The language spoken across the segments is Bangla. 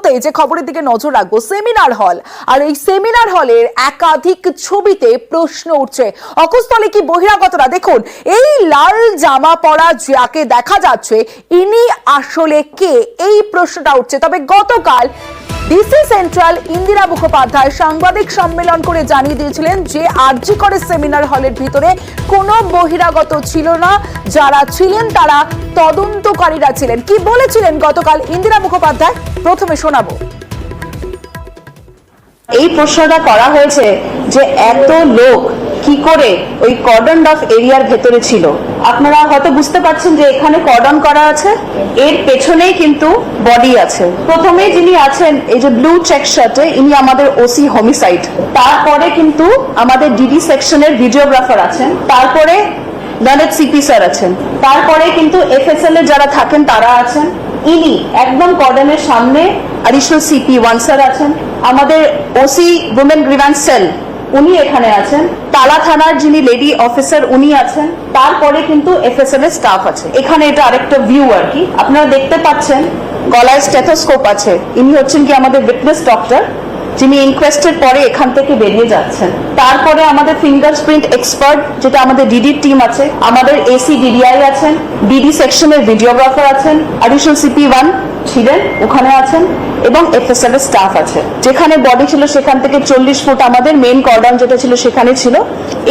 শুরুতেই যে খবরের দিকে নজর রাখবো, সেমিনার হল, আর এই সেমিনার হলের একাধিক ছবিতে প্রশ্ন উঠছে। অকুস্থলে কি বহিরাগতরা? দেখুন, এই লাল জামা পরা যাকে দেখা যাচ্ছে ইনি আসলে কে, এই প্রশ্নটা উঠছে। তবে গতকাল ডিসি সেন্ট্রাল ইন্দিরা মুখোপাধ্যায় সাংবাদিক সম্মেলন করে জানিয়ে দিয়েছিলেন যে আরজি করে সেমিনার হলের ভিতরে কোনো বহিরাগত ছিল না, যারা ছিলেন তারা তদন্তকারীরা ছিলেন। কি বলেছিলেন গতকাল ইন্দিরা মুখোপাধ্যায়, প্রথমে শোনাবো। এই প্রশ্নটা করা হয়েছে যে এত লোক কি করে ওই কর্ডন অফ এরিয়ার ভেতরে ছিল। আপনারা হয়তো বুঝতে পারছেন যে এখানে কর্ডন করা আছে, এর পেছনেই কিন্তু বডি আছে। প্রথমে যিনি আছেন এই যে ব্লু চেক শার্টে, ইনি আমাদের ওসি হোমিসাইড। তারপরে কিন্তু আমাদের ডিডি সেকশনের ভিডিওগ্রাফার আছেন, তারপরে ললিত সিপি স্যার আছেন, তারপরে কিন্তু এফএসএল এর যারা থাকেন তারা আছেন। ইনি একদম কর্ডনের সামনে অ্যাডিশনাল সিপি 1 স্যার আছেন, আমাদের ওসি উইমেন গ্রিভান্স সেল উনি এখানে আছেন, তালা থানার যিনি লেডি অফিসার উনি আছেন, তারপরে কিন্তু এফএসএল এর স্টাফ আছে। এখানে এটা আরেকটা ভিউ আর কি, আপনারা দেখতে পাচ্ছেন গলায় স্টেথোস্কোপ আছে। ইনি হচ্ছেন কি আমাদের উইটনেস ডক্টর, যিনি ইনকোয়েস্টের পরে এখান থেকে বেরিয়ে যাচ্ছেন। তারপরে আমাদের ফিঙ্গারপ্রিন্ট এক্সপার্ট, যেটা আমাদের ডিডি টিম আছে, আমাদের এসি ডিডিআই আছেন, ডিডি সেকশনের ভিডিওগ্রাফার আছেন, অ্যাডিশনাল সিপি 1 ছিলেন ওখানে আছেন, এবং এফএসএল এর স্টাফ আছে। যেখানে বডি ছিল সেখান থেকে 40 ফুট আমাদের মেইন কর্ডন যেটা ছিল সেখানে ছিল,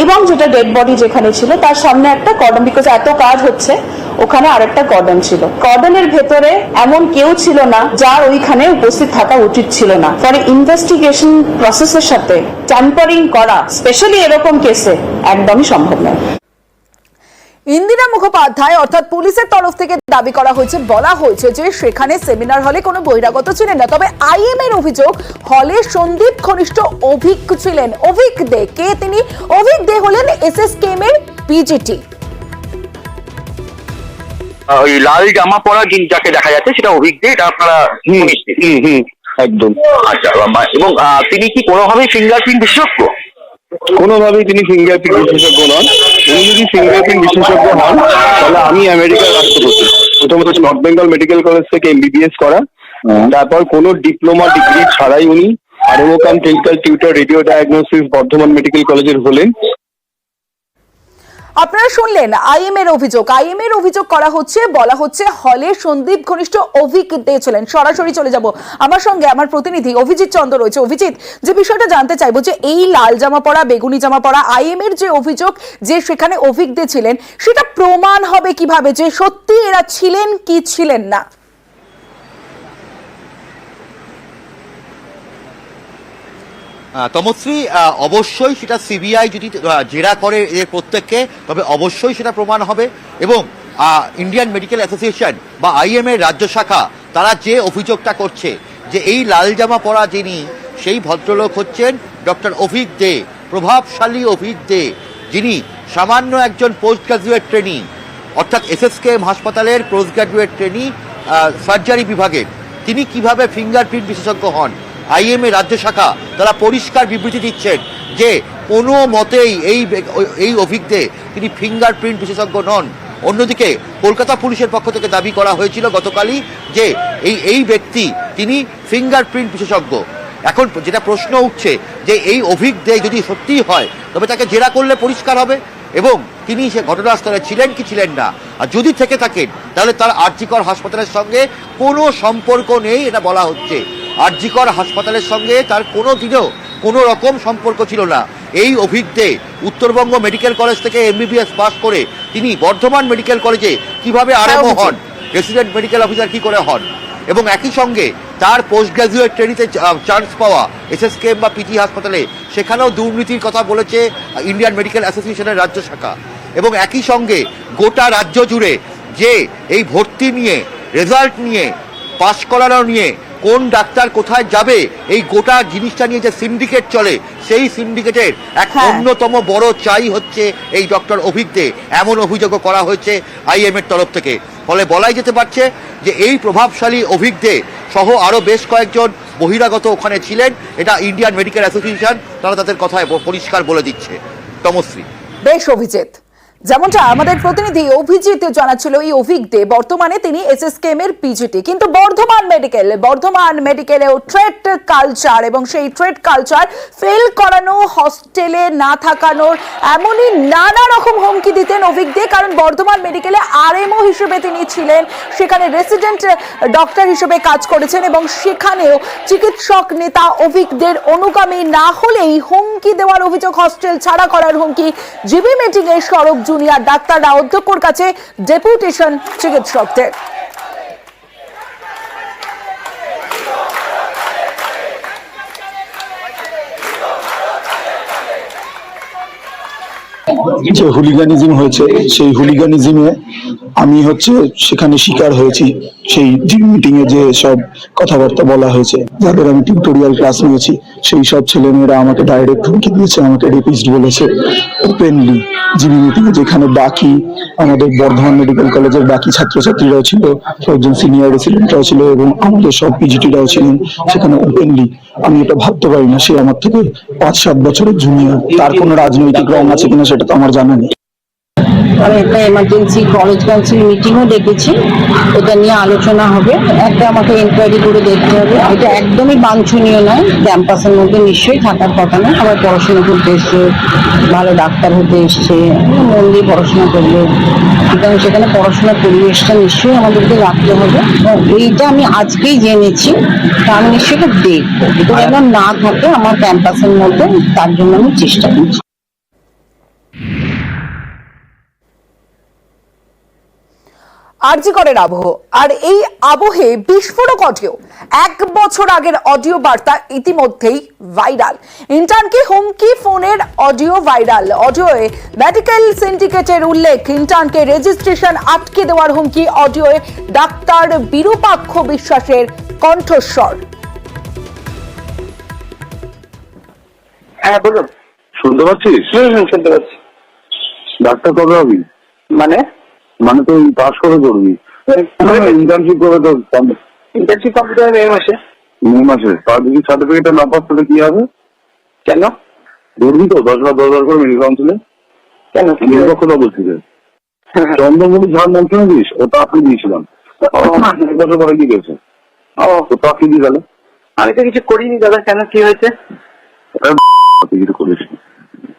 এবং যেটা ডেড বডি যেখানে ছিল তার সামনে একটা কর্ডন, বিকজ এত কাজ হচ্ছে ওখানে আরেকটা কর্ডন ছিল। কর্ডনের ভেতরে এমন কেউ ছিল না যার ওইখানে উপস্থিত থাকা উচিত ছিল না। ফলে ইনভেস্টিগেশন প্রসেসের সাথে ট্যাম্পারিং করা, স্পেশালি এরকম কেসে, একদমই সম্ভব নয়। ইন্দিরা মুখোপাধ্যায় অর্থাৎ পুলিশের তরফ থেকে দাবি করা হয়েছে, বলা হয়েছে যে সেখানে সেমিনার হলে কোনো বহিরাগত ছিলেন না। তবে আইএম এর অভিযোগ, হলে সন্দীপ ঘনিষ্ঠ অভিক ছিলেন। অভিক দে কে? তিনি অভিক দে হলেন এসএসকেএম এর পিজিটি। ওই লাল জামা পরা যাকে দেখা যাচ্ছে সেটা অভিক দে, এটা আপনারা একদম। আচ্ছা, এবং তিনি কি কোনোভাবেই ফিঙ্গারপ্রিন্ট বিশেষজ্ঞ? কোনোভাবেই তিনি ফিঙ্গারপ্রিন্ট বিশেষজ্ঞ নন। উনি যদি ফিঙ্গারপ্রিন্ট বিশেষজ্ঞ হন তাহলে আমি আমেরিকার রাষ্ট্রপতি। প্রথমত নর্থ বেঙ্গল মেডিকেল কলেজ থেকে এমবিবিএস করা, তারপর কোনো ডিপ্লোমা ডিগ্রি ছাড়াই উনি RMO cum clinical tutor radio diagnosis Bardhaman medical কলেজের হলেন। আপনারা শুনলেন আইএম এর অভিযোগ। আইএম এর অভিযোগ করা হচ্ছে, বলা হচ্ছে হলে সন্দীপ ঘনিষ্ঠ অভিক দে ছিলেন। সরাসরি চলে যাব, আমার সঙ্গে আমার প্রতিনিধি অভিজিৎ চন্দ্র রয়েছে। অভিজিৎ, যে বিষয়টা জানতে চাইবো যে এই লাল জামা পরা, বেগুনি জামা পরা আইএম এর যে অভিযোগ যে সেখানে অভিক দে ছিলেন, সেটা প্রমাণ হবে কিভাবে যে সত্যি এরা ছিলেন কি ছিলেন না? তমশ্রী, অবশ্যই সেটা সিবিআই যদি জেরা করে এর প্রত্যেককে, তবে অবশ্যই সেটা প্রমাণ হবে। এবং ইন্ডিয়ান মেডিকেল অ্যাসোসিয়েশন বা আইএম এর রাজ্য শাখা তারা যে অভিযোগটা করছে যে এই লাল জামা পরা যিনি, সেই ভদ্রলোক হচ্ছেন ডক্টর অভিক দে, প্রভাবশালী অভিক দে, যিনি সামান্য একজন পোস্ট গ্রাজুয়েট ট্রেনি, অর্থাৎ এসএসকেএম হাসপাতালের পোস্ট গ্রাজুয়েট ট্রেনি সার্জারি বিভাগের। তিনি কিভাবে ফিঙ্গারপ্রিন্ট বিশেষজ্ঞ হন? আইএম এর রাজ্য শাখা তারা পরিষ্কার বিবৃতি দিচ্ছেন যে কোনো মতেই এই অভিক দে তিনি ফিঙ্গারপ্রিন্ট বিশেষজ্ঞ নন। অন্যদিকে কলকাতা পুলিশের পক্ষ থেকে দাবি করা হয়েছিল গতকালই যে এই ব্যক্তি তিনি ফিঙ্গারপ্রিন্ট বিশেষজ্ঞ। এখন যেটা প্রশ্ন উঠছে যে এই অভিক দে যদি সত্যিই হয় তবে তাকে জেরা করলে পরিষ্কার হবে এবং তিনি সে ঘটনাস্থলে ছিলেন কি ছিলেন না। আর যদি থেকে থাকেন তাহলে তার আরজি কর হাসপাতালের সঙ্গে কোনো সম্পর্ক নেই, এটা বলা হচ্ছে। আরজি কর হাসপাতালের সঙ্গে তার কোনো দিনও কোনো রকম সম্পর্ক ছিল না। এই অভিক দে উত্তরবঙ্গ মেডিকেল কলেজ থেকে এমবিবিএস পাস করে তিনি বর্ধমান মেডিকেল কলেজে কিভাবে আরএমও হন, রেসিডেন্ট মেডিকেল অফিসার কি করে হন, এবং একই সঙ্গে তার পোস্ট গ্রাজুয়েট ট্রেনিতে চান্স পাওয়া এসএসকেএম বা পিজি হাসপাতালে, সেখানেও দুর্নীতির কথা বলেছে ইন্ডিয়ান মেডিকেল অ্যাসোসিয়েশনের রাজ্য শাখা। এবং একই সঙ্গে গোটা রাজ্য জুড়ে যে এই ভর্তি নিয়ে, রেজাল্ট নিয়ে, পাস করানো নিয়ে, কোন ডাক্তার কোথায় যাবে, এই গোটা জিনিসটা নিয়ে যে সিন্ডিকেট চলে, সেই সিন্ডিকেটের এক অন্যতম বড় চাই হচ্ছে এই ডক্টর অভিক দে, এমন অভিযোগও করা হয়েছে আইএম এর তরফ থেকে। ফলে বলাই যেতে পারছে যে এই প্রভাবশালী অভিক দে সহ আরো বেশ কয়েকজন বহিরাগত ওখানে ছিলেন। এটা ইন্ডিয়ান মেডিকেল অ্যাসোসিয়েশন তারা তাদের কথায় পরিষ্কার বলে দিচ্ছে। তমশ্রী, বেশ অভিজিৎ, যেমনটা আমাদের প্রতিনিধি অভিজিৎ জানাচ্ছিল, এই অভিজ্ঞে বর্তমানে তিনি এসএসকেএম এর পিজিটি, কিন্তু বর্ধমান মেডিকেলেও থ্রেট কালচার এবং সেই থ্রেট কালচার ফেল করানো, হস্টেলে না থাকানোর এমনই নানা রকম হুমকি দিতেন অভিজ্ঞে। কারণ বর্ধমান মেডিকেলে আরএমও হিসেবে তিনি ছিলেন, সেখানে রেসিডেন্ট ডক্টর হিসেবে কাজ করেছেন এবং সেখানেও চিকিৎসক নেতা অভিজ্ঞদের অনুগামী না হলেই হুমকি দেওয়ার অভিযোগ, হস্টেল ছাড়া করার হুমকি। জিবি মিটিং এ সরব জুনিয়র ডাক্তাররা অধ্যক্ষর কাছে ডেপুটেশন চিকিৎসকদের। যে হুলিগানিজম হয়েছে, সেই হুলিগানিজমে আমি সেখানে শিকার হয়েছি। সেই জিম মিটিং এ যে সব কথাবার্তা বলা হয়েছে, যাদের আমি টিউটোরিয়াল ক্লাস নিয়েছি, সেই সব ছেলেমেয়েরা আমাকে ডাইরেক্ট হুমকি দিয়েছে, আমাকে রেপিস্ট বলেছে ওপেনলি। জিবি মিটিং এ যেখানে বাকি আমাদের বর্ধমান মেডিকেল কলেজের বাকি ছাত্রছাত্রীরাও ছিল, কয়েকজন সিনিয়র রেসিডেন্টরাও ছিল এবং আমাদের সব পিজিটিরাও ছিলেন, সেখানে ওপেনলি। আমি এটা ভাবতে পারি না সে আমার থেকে 5-7 বছরের জুনিয়র, তার কোনো রাজনৈতিক রং আছে কিনা সেটা তো আমার জানা নেই। আমি একটা এমার্জেন্সি কলেজ কাউন্সিল মিটিংও ডেকেছি, এটা নিয়ে আলোচনা হবে। একটা আমাকে এনকোয়ারি করে দেখতে হবে, এটা একদমই বাঞ্ছনীয় নয়। ক্যাম্পাসের মধ্যে নিশ্চয়ই থাকার কথা নয়। সবাই পড়াশোনা করতে এসছে, ভালো ডাক্তার হতে এসছে, মন দিয়ে পড়াশোনা করবে, সুতরাং সেখানে পড়াশোনার পরিবেশটা নিশ্চয়ই আমাদেরকে রাখতে হবে। এবং এইটা আমি আজকেই জেনেছি, তা আমি নিশ্চয়ই এটা দেখবো, এটা যেন না থাকে আমার ক্যাম্পাসের মধ্যে, তার জন্য আমি চেষ্টা করছি। আরজি করের আবহ, আর এই আবহে বিস্ফোরক অডিও, 1 বছর আগের অডিও বার্তা ইতিমধ্যেই ভাইরাল। ইন্টার্নকে হুমকি ফোনের অডিও ভাইরাল। অডিওয়ে মেডিকেল সিন্ডিকেটের উল্লেখ, ইন্টার্নকে রেজিস্ট্রেশন আটকে দেওয়ার হুমকি। অডিওয়ে ডাক্তার বিরূপাক্ষ বিশ্বাসের কণ্ঠস্বর। হ্যাঁ বলুন। শুনতে পাচ্ছিস? শুনতে পাচ্ছি। ডাক্তার কবে হবি? মানে তুই পাস করে করবি, ইন্টার্নশিপ করে তো ইন্টার্নশিপ কমপ্লিট হবে এই মাসে। মে মাসে। তার যদি সার্টিফিকেটটা না পাস তাহলে কি হবে? কেন ধরবি তো 10,000 করে মেডিকেল কাউন্সিলে। কেন নিরপেক্ষতা বলছি যে চন্দ্রমণি ঝাড় নাম শুনেছিস? ওটা আপনি দিয়েছিলাম। 1 বছর পরে কি গেছে? তো আপনি দিয়ে গেল। আমি তো কিছু করিনি দাদা। কেন, কি হয়েছে? কিছু করিস,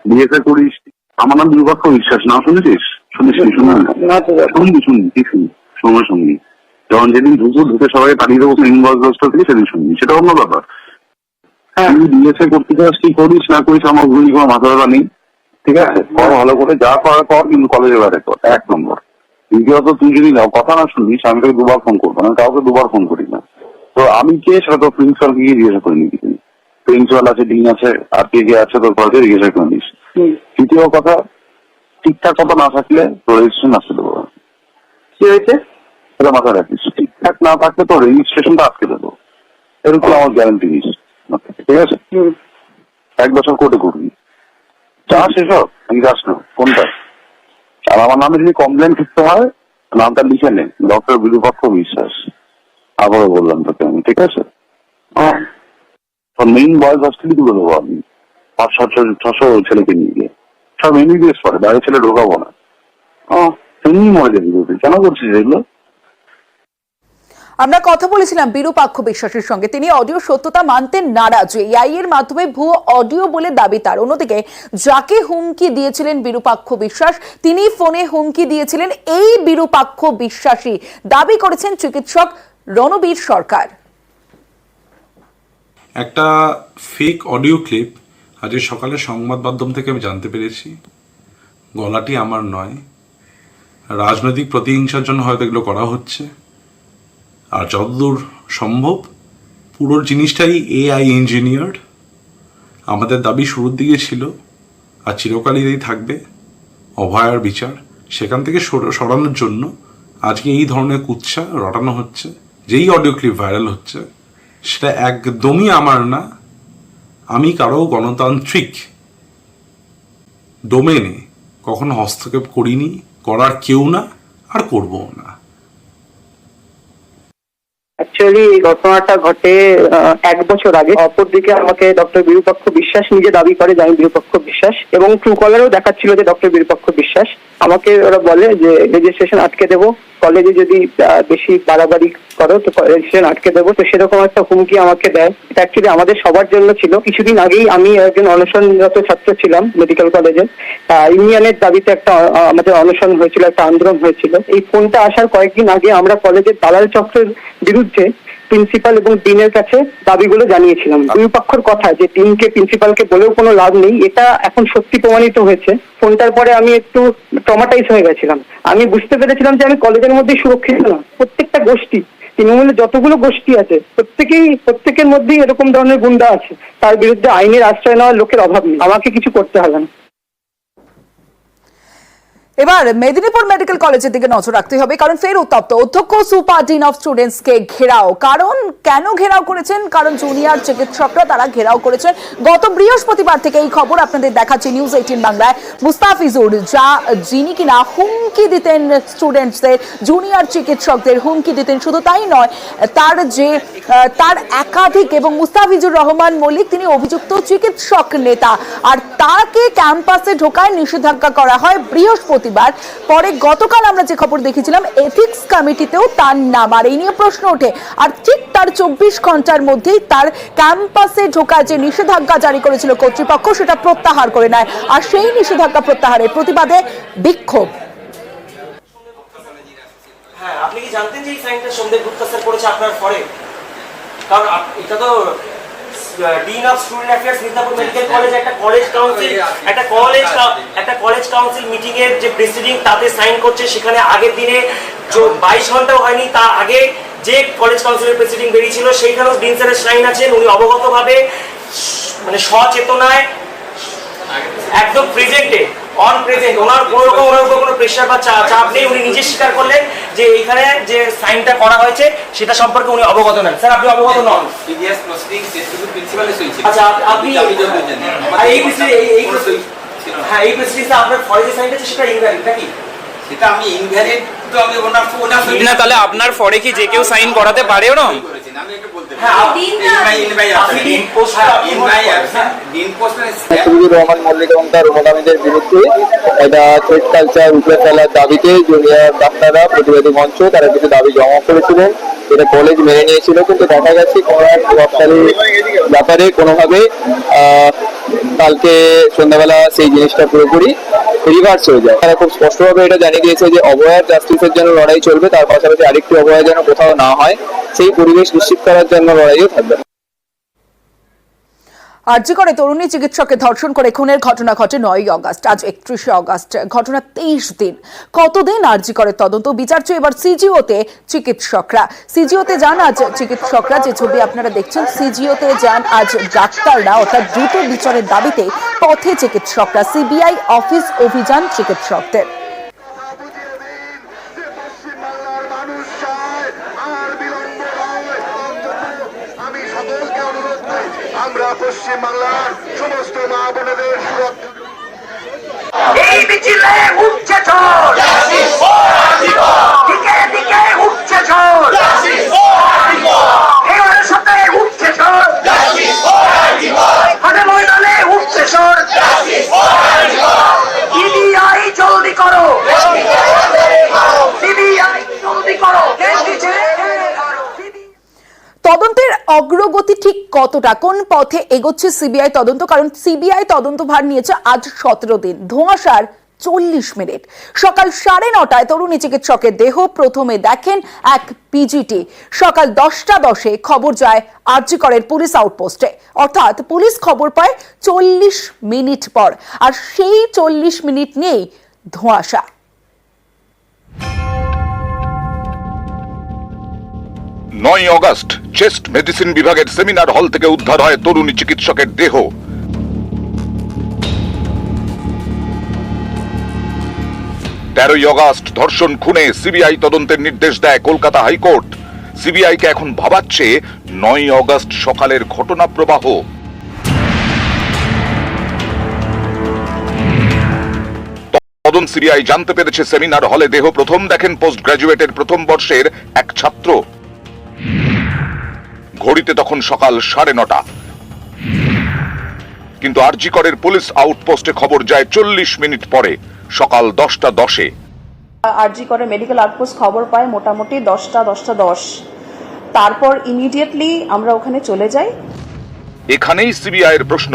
বিয়েতে করিস। আমার নাম বিরূপাক্ষ বিশ্বাস, না শুনেছিস? শুনিস? সময় শুনবি যখন যেদিন ঢুকে সবাই পাঠিয়ে দেবো থেকে, সেদিন শুনবি, সেটা অন্য ব্যাপার। তুই বিএসএ করতে চাস, কি করিস না করিস আমার ভুলি কোনো মাথা ব্যথা নেই। ঠিক আছে, কর ভালো করে, যা করার কর, কিন্তু কলেজে বেড়ে কর। 1 নম্বর। দ্বিতীয়ত, তুই যদি কথা না শুনিস, আমি তোকে 2বার ফোন করবো। আমি কাউকে 2বার ফোন করি না। তো আমি কে সেটা তো প্রিন্সিপালকে গিয়ে জিজ্ঞাসা করে নিবি। প্রিন্সিপাল আছে, ডিন আছে, আর কে আছে তোর কলেজে, জিজ্ঞাসা করে নিস। তৃতীয় কথা, ঠিকঠাক কথা না থাকলে তোর রেজিস্ট্রেশন আসতে দেবো। কি হয়েছে সেটা মাথায় রাখিস। ঠিকঠাক না থাকলে তোর রেজিস্ট্রেশনটা আটকে দেবো, এরকম আমার গ্যারান্টি দিস। ঠিক আছে? 1 বছর কোর্টে করবি, চাস এসব আমি যাস না কোনটা। আর আমার নামে যদি কমপ্লেন করতে হয়, নামটা লিখে নে, ডক্টর বিরূপাক্ষ বিশ্বাস। আবারও বললাম তোকে আমি। ঠিক আছে? মেইন বয়েজ হস্টেলই তুলে দেবো আমি, 500-600 ছেলেকে নিয়ে গিয়ে। সব এমবিবিএস পড়ে, বাইরে ছেলে ঢোকাবো না। এমনি মরে যাবি। কেন করছিস এগুলো? আমরা কথা বলেছিলাম বিরূপাক্ষ বিশ্বাসের সঙ্গে, তিনি অডিও সত্যতা মানতে নারাজ। এআই এর মাধ্যমে ভুয়ো অডিও বলে দাবি তার। অন্যদিকে যাকে হুমকি দিয়েছিলেন বিরূপাক্ষ বিশ্বাস, তিনি ফোনে হুমকি দিয়েছিলেন এই বিরূপাক্ষ বিশ্বাসী, দাবি করেছেন চিকিৎসক রণবীর সরকার। একটা ফেক অডিও ক্লিপ আজকে সকালে সংবাদ মাধ্যম থেকে আমি জানতে পেরেছি। গলাটি আমার নয়, রাজনৈতিক প্রতিহিংসার জন্য হয়তো এগুলো করা হচ্ছে। আর যতদূর সম্ভব পুরো জিনিসটাই এআই ইঞ্জিনিয়ার্ড। আমাদের দাবি শুরুর দিকে ছিল আর চিরকালই থাকবে অভয়ার বিচার। সেখান থেকে সরানোর জন্য আজকে এই ধরনের কুৎসা রটানো হচ্ছে। যেই অডিও ক্লিপ ভাইরাল হচ্ছে সেটা একদমই আমার না। আমি কারো গণতান্ত্রিক ডোমেনে কখনো হস্তক্ষেপ করিনি, করার কেউ না, আর করবো না। অ্যাকচুয়ালি এই ঘটনাটা ঘটে 1 বছর আগে। অপরদিকে আমাকে ডক্টর বিরূপাক্ষ বিশ্বাস নিজে দাবি করে যে আমি বিরূপাক্ষ বিশ্বাস, এবং ট্রু কলারও দেখাচ্ছিল যে ডক্টর বিরূপাক্ষ বিশ্বাস। আমাকে ওরা বলে যে রেজিস্ট্রেশন আটকে দেবো, কলেজে যদি বেশি বাড়াবাড়ি করো তো রেজিস্ট্রেশন আটকে দেবো। তো সেরকম একটা হুমকি আমাকে দেয়। এটা অ্যাকচুয়ালি আমাদের সবার জন্য ছিল। কিছুদিন আগেই আমি একজন অনশনরত ছাত্র ছিলাম মেডিকেল কলেজে, ইউনিয়নের দাবিতে একটা আমাদের অনশন হয়েছিল, একটা আন্দোলন হয়েছিল। এই ফোনটা আসার কয়েকদিন আগে আমরা কলেজের দালাল চক্রের বিরুদ্ধে প্রিন্সিপাল এবং ডিনের কাছে দাবিগুলো জানিয়েছিলাম। দুই পক্ষের কথা যে ডিনকে প্রিন্সিপালকে বলেও কোনো লাভ নেই, এটা এখন সত্যি প্রমাণিত হয়েছে। ফোনটার পরে আমি একটু ট্রমাটাইজ হয়ে গেছিলাম। আমি বুঝতে পেরেছিলাম যে আমি কলেজের মধ্যেই সুরক্ষিত না। প্রত্যেকটা গোষ্ঠী, তৃণমূলের যতগুলো গোষ্ঠী আছে প্রত্যেকের মধ্যেই এরকম ধরনের গুন্ডা আছে। তার বিরুদ্ধে আইনের আশ্রয় নেওয়ার লোকের অভাব নেই। আমাকে কিছু করতে হবে না। এবার মেদিনীপুর মেডিকেল কলেজের দিকে নজর রাখতে হবে, কারণ ফের উত্তপ্ত অধ্যক্ষ সুপার ডিন অফ স্টুডেন্টস কে ঘেরাও। কেন ঘেরাও করেছেন? কারণ জুনিয়র চিকিৎসকরা তারা ঘেরাও করেছেন। গত বৃহস্পতিবার থেকে এই খবর আপনাদের দেখাচ্ছে নিউজ 18 বাংলায়। মুস্তাফিজুর যিনি কিনা হুমকি দিতেন স্টুডেন্টসদের, জুনিয়র চিকিৎসকদের হুমকি দিতেন, শুধু তাই নয় তার একাধিক, এবং মুস্তাফিজুর রহমান মল্লিক তিনি অভিযুক্ত চিকিৎসক নেতা, আর তাকে ক্যাম্পাসে ঢোকায় নিষেধাজ্ঞা করা হয় বৃহস্পতিবার। পরে গতকাল আমরা যে খবর দেখেছিলাম এথিক্স কমিটিতেও তার নাম, আর এই নিয়ে প্রশ্ন ওঠে। আর ঠিক তার 24 ঘন্টার মধ্যেই তার ক্যাম্পাসে ঢোকার যে নিষেধাজ্ঞা জারি করেছিল কর্তৃপক্ষ সেটা প্রত্যাহার করে নেয়, আর সেই নিষেধাজ্ঞা প্রত্যাহারের প্রতিবাদে বিক্ষোভ। হ্যাঁ, আপনি কি জানতেন যে এই সাইনটা সন্দীপ গুপ্তা স্যার করেছে আপনার পরে? কারণ এটা তো dean of student affairs Midnapore medical college একটা কলেজ কাউন্সিল মিটিং এর যে প্রেসিডিং তাতে সাইন করছে। সেখানে আগের দিনে 22 ঘন্টাও হয়নি, তার আগে যে কলেজ কাউন্সিলের প্রেসিডিং বেরিয়েছিল সেইখানেও ডিন স্যারের সাইন আছেন। উনি অবগতভাবে মানে সচেতনায় একদম প্রেজেন্টে অন প্রেজেন্ট, ওনার কোনো প্রেশার বা চাপ নেই। উনি নিজে স্বীকার করলেন যে এইখানে যে সাইনটা করা হয়েছে সেটা সম্পর্কে উনি অবগত নন। স্যার আপনি অবগত নন? আচ্ছা, আপনি এই প্রেসিডিংটা আপনার ফরে যে সাইনটা আছে সেটা ইনভ্যালিড নাকি? সেটা আমি ইনভ্যালিড তো আমি ওনার না, তাহলে আপনার ফরে কি যে কেউ সাইন করাতে পারেও না? মুস্তাফিজুর রহমান মল্লিক এবং তার অনুগামীদের বিরুদ্ধে এটা থ্রেড কালচার উপরে ফেলার দাবিতে জুনিয়র ডাক্তাররা প্রতিবাদী মঞ্চ তারা কিছু দাবি জমা করেছিলেন। এটা কলেজ মেনে নিয়েছিল, কিন্তু দেখা গেছে কোনো এক প্রভাবশালী ব্যাপারে কোনোভাবে কালকে সন্ধ্যাবেলা সেই জিনিসটা পুরোপুরি রিভার্স হয়ে যায়। তারা খুব স্পষ্টভাবে এটা জানিয়ে দিয়েছে যে অবয়ার জাস্টিসের জন্য লড়াই চলবে, তার পাশাপাশি আরেকটি অবয়া যেন কোথাও না হয় সেই পরিবেশ নিশ্চিত করার জন্য লড়াইও থাকবে। আরজি করে তরুণী চিকিৎসককে ধর্ষণ করে খুনের ঘটনা ঘটে 9ই অগস্ট। আজ 31শে অগস্ট, ঘটনা 23 দিন। কতদিন আরজি করে তদন্ত বিচার চেয়ে এবার সিজিওতে চিকিৎসকরা। সিজিওতে যান আজ চিকিৎসকরা, যে ছবি আপনারা দেখছেন সিজিওতে যান আজ ডাক্তাররা, অর্থাৎ দ্রুত বিচারের দাবিতে পথে চিকিৎসকরা। সিবিআই অফিস অভিযান চিকিৎসকদের। আমরা পশ্চিম বাংলার সমস্ত মা বোনেদের এই মিছিলে উঠছে ঝড়, দিকে দিকে উঠছে ঝড়, এর সাথে উঠছে ঝড়, হাটে ময়দানে উঠছে ঝড়। সিবিআই জলদি করো, সিবিআই জলদি করো। তদন্তের অগ্রগতি ঠিক কতটা, কোন পথে এগোচ্ছে সিবিআই তদন্ত? কারণ সিবিআই তদন্ত ভার নিয়েছে আজ 17 দিন। ধোঁয়াশার 40 মিনিট। সকাল 9:30টায় তরুণী চিকিৎসকের দেহ প্রথমে দেখেন এক পিজিটি। সকাল 10:10 খবর যায় আরজি করের পুলিশ আউটপোস্টে, অর্থাৎ পুলিশ খবর পায় 40 মিনিট পর, আর সেই 40 মিনিট নিয়েই ধোঁয়াশা। 9ই অগস্ট চেস্ট মেডিসিন বিভাগের সেমিনার হল থেকে উদ্ধার হয় তরুণী চিকিৎসকের দেহ। 13ই অগস্ট ধর্ষণ খুনে সিবিআই তদন্তের নির্দেশ দেয় কলকাতা হাইকোর্ট। সিবিআইকে এখন ভাবাচ্ছে 9ই অগস্ট সকালের ঘটনা প্রবাহ। তদন্ত সিবিআই জানতে পেরেছে সেমিনার হলে দেহ প্রথম দেখেন পোস্ট গ্রাজুয়েটের প্রথম বর্ষের এক ছাত্র। ঘড়িতে তখন সকাল 9:30। কিন্তু আরজি করের পুলিশ আউটপোস্টে খবর যায় 40 মিনিট পরে, সকাল 10:10-এ। আরজি করে মেডিকেল আউটপোস্ট খবর পায় মোটামুটি 10:10। তারপর ইমিডিয়েটলি আমরা ওখানে চলে যাই। এখানেই সিবিআই এর প্রশ্ন,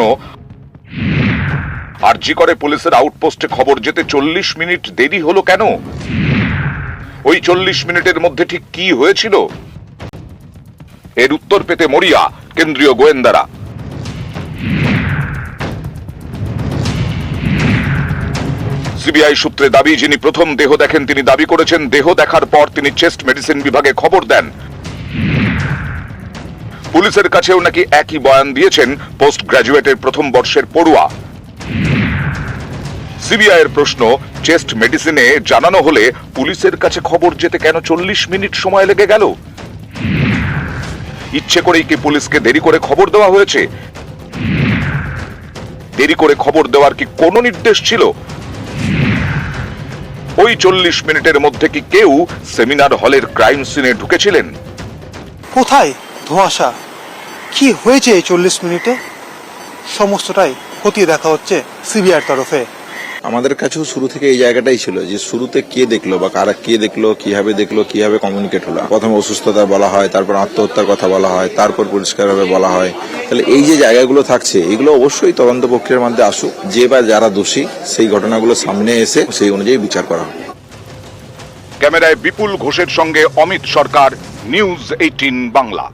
আরজি করে পুলিশের আউটপোস্টে খবর যেতে 40 মিনিট দেরি হলো কেন? ওই 40 মিনিটের মধ্যে ঠিক কি হয়েছিল? এর উত্তর পেতে মরিয়া কেন্দ্রীয় গোয়েন্দারা। সিবিআই সূত্রে দাবি, যিনি প্রথম দেহ দেখেন তিনি দাবি করেছেন দেহ দেখার পর তিনি চেস্ট মেডিসিন বিভাগে খবর দেন। পুলিশের কাছেও নাকি একই বয়ান দিয়েছেন পোস্ট গ্রাজুয়েটের প্রথম বর্ষের পড়ুয়া। সিবিআই এর প্রশ্ন, চেস্ট মেডিসিনে জানানো হলে পুলিশের কাছে খবর যেতে কেন 40 মিনিট সময় লেগে গেল? ইচ্ছে করেই কি পুলিশকে দেরি করে খবর দেওয়া হয়েছে? দেরি করে খবর দেওয়ার কি কোনো নির্দেশ ছিল? ওই 40 মিনিটের মধ্যে কি কেউ সেমিনার হলের ক্রাইম সিনে ঢুকেছিলেন? কোথায় ধোঁয়াশা? কি হয়েছে এই 40 মিনিটে? সমস্তটাই খতিয়ে দেখা হচ্ছে সিবিআইয়ের তরফে। আমাদের কাছেও শুরু থেকে এই জায়গাটাই ছিল যে শুরুতে কে দেখলো বা কারা কে দেখলো, কিভাবে কমিউনিকেট হলো। প্রথমে অসুস্থতা বলা হয়, তারপর আত্মহত্যার কথা বলা হয়, তারপর পরিষ্কারভাবে বলা হয়। তাহলে এই যে জায়গাগুলো থাকছে এগুলো অবশ্যই তদন্ত প্রক্রিয়ার মধ্যে আসুক, যে বা যারা দোষী সেই ঘটনাগুলো সামনে এসে সেই অনুযায়ী বিচার করা হবে। ক্যামেরায় বিপুল ঘোষের সঙ্গে অমিত সরকার, নিউজ 18 বাংলা।